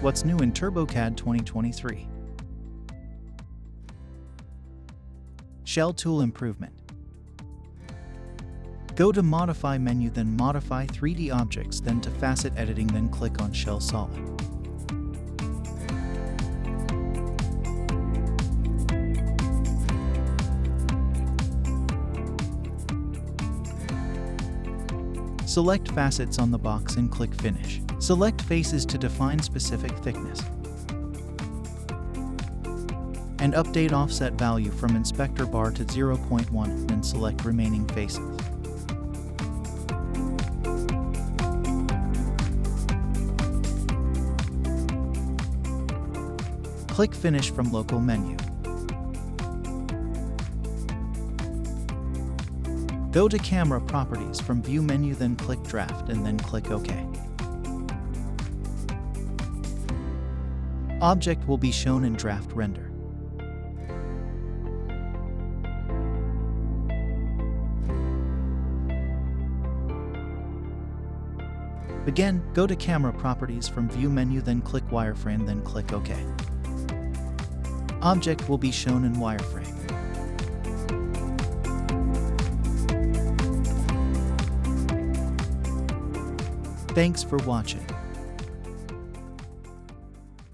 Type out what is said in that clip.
What's new in TurboCAD 2023? Shell Tool Improvement. Go to Modify menu, then Modify 3D Objects, then to Facet Editing, then click on Shell Solid. Select Facets on the box and click Finish. Select Faces to define specific thickness. And update offset value from inspector bar to 0.1, then select remaining faces. Click Finish from local menu. Go to Camera Properties from View menu, then click Draft and then click OK. Object will be shown in Draft Render. Again, go to Camera Properties from View menu, then click Wireframe, then click OK. Object will be shown in Wireframe. Thanks for watching.